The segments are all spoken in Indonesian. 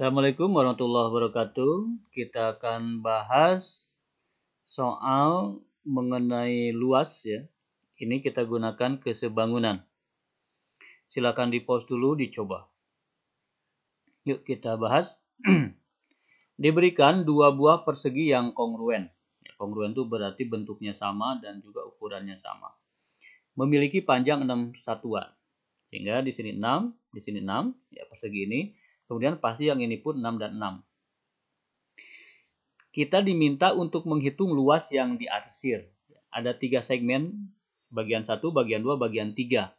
Assalamualaikum warahmatullahi wabarakatuh. Kita akan bahas soal mengenai luas ya. Ini kita gunakan kesebangunan. Silakan di-pause dulu, dicoba. Yuk kita bahas. Diberikan dua buah persegi yang kongruen. Kongruen itu berarti bentuknya sama dan juga ukurannya sama. Memiliki panjang 6 satuan. Sehingga di sini 6, di sini 6, ya persegi ini. Kemudian pasti yang ini pun 6 dan 6. Kita diminta untuk menghitung luas yang diarsir. Ada 3 segmen, bagian 1, bagian 2, bagian 3.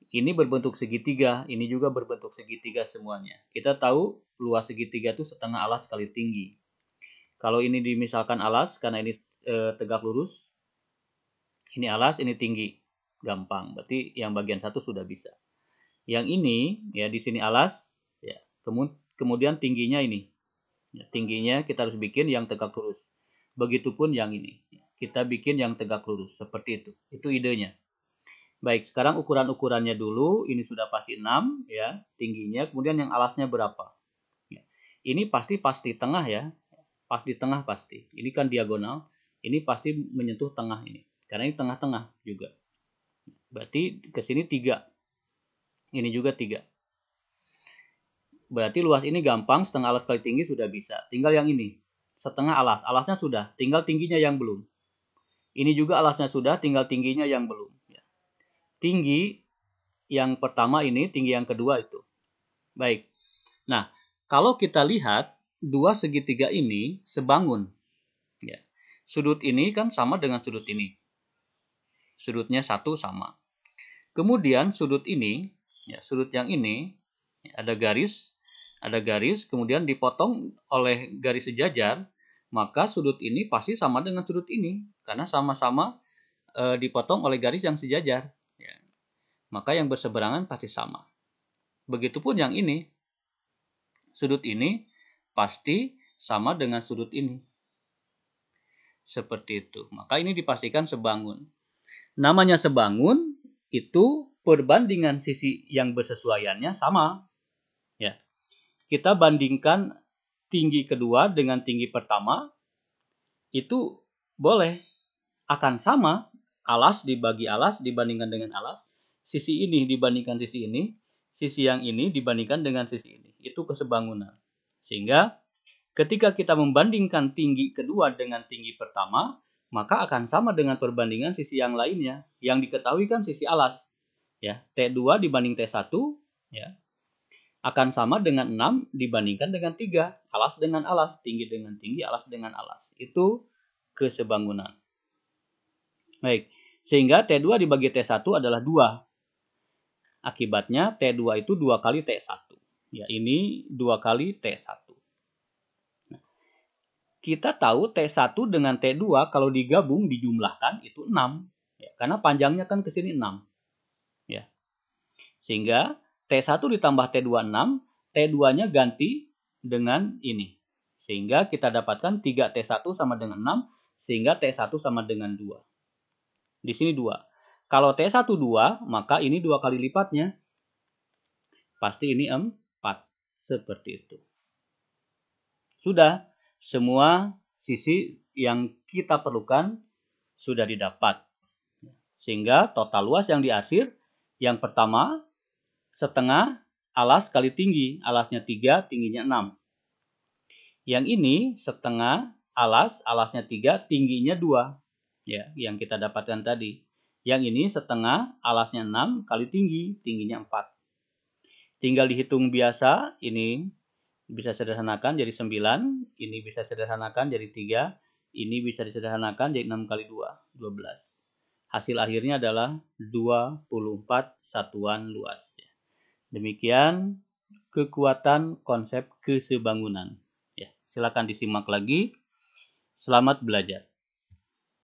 Ini berbentuk segitiga, ini juga berbentuk segitiga semuanya. Kita tahu luas segitiga itu setengah alas kali tinggi. Kalau ini dimisalkan alas, karena ini tegak lurus, ini alas, ini tinggi. Gampang, berarti yang bagian 1 sudah bisa. Yang ini, ya di sini alas, ya kemudian tingginya ini. Tingginya kita harus bikin yang tegak lurus. Begitupun yang ini. Kita bikin yang tegak lurus. Seperti itu. Itu idenya. Baik, sekarang ukuran-ukurannya dulu. Ini sudah pasti 6 ya, tingginya. Kemudian yang alasnya berapa? Ini pasti tengah ya. Pas di tengah pasti. Ini kan diagonal. Ini pasti menyentuh tengah ini. Karena ini tengah-tengah juga. Berarti ke sini 3. Ini juga 3. Berarti luas ini gampang, setengah alas kali tinggi sudah bisa. Tinggal yang ini, setengah alas. Alasnya sudah, tinggal tingginya yang belum. Ini juga alasnya sudah, tinggal tingginya yang belum. Tinggi yang pertama ini, tinggi yang kedua itu. Baik. Nah, kalau kita lihat, dua segitiga ini sebangun. Ya. Sudut ini kan sama dengan sudut ini. Sudutnya 1 sama. Kemudian sudut ini, ya, sudut yang ini, ada garis, kemudian dipotong oleh garis sejajar, maka sudut ini pasti sama dengan sudut ini, karena sama-sama dipotong oleh garis yang sejajar. Ya. Maka yang berseberangan pasti sama. Begitupun yang ini, sudut ini pasti sama dengan sudut ini. Seperti itu. Maka ini dipastikan sebangun. Namanya sebangun, itu perbandingan sisi yang bersesuaiannya sama. Ya. Kita bandingkan tinggi kedua dengan tinggi pertama, itu boleh akan sama. Alas dibagi alas dibandingkan dengan alas, sisi ini dibandingkan sisi ini, sisi yang ini dibandingkan dengan sisi ini. Itu kesebangunan. Sehingga ketika kita membandingkan tinggi kedua dengan tinggi pertama, maka akan sama dengan perbandingan sisi yang lainnya. Yang diketahui kan sisi alas. Ya, T2 dibanding T1, ya, akan sama dengan 6 dibandingkan dengan 3. Alas dengan alas, tinggi dengan tinggi, alas dengan alas. Itu kesebangunan. Baik, sehingga T2 dibagi T1 adalah 2. Akibatnya T2 itu 2 kali T1. Ya, ini 2 kali T1. Kita tahu T1 dengan T2 kalau digabung dijumlahkan itu 6. Ya, karena panjangnya kan ke sini 6. Ya. Sehingga T1 ditambah T2 6, T2-nya ganti dengan ini. Sehingga kita dapatkan 3T1 sama dengan 6, sehingga T1 sama dengan 2. Di sini 2. Kalau T1 2, maka ini 2 kali lipatnya. Pasti ini 4. Seperti itu. Sudah. Semua sisi yang kita perlukan sudah didapat. Sehingga total luas yang diarsir, yang pertama, setengah alas kali tinggi. Alasnya 3, tingginya 6. Yang ini setengah alas, alasnya 3, tingginya 2. Ya, yang kita dapatkan tadi. Yang ini setengah alasnya 6 kali tinggi, tingginya 4. Tinggal dihitung biasa, ini bisa sederhanakan jadi 9, ini bisa sederhanakan jadi 3, ini bisa disederhanakan jadi 6 kali 2, 12. Hasil akhirnya adalah 24 satuan luas. Demikian kekuatan konsep kesebangunan. Ya, silakan disimak lagi. Selamat belajar.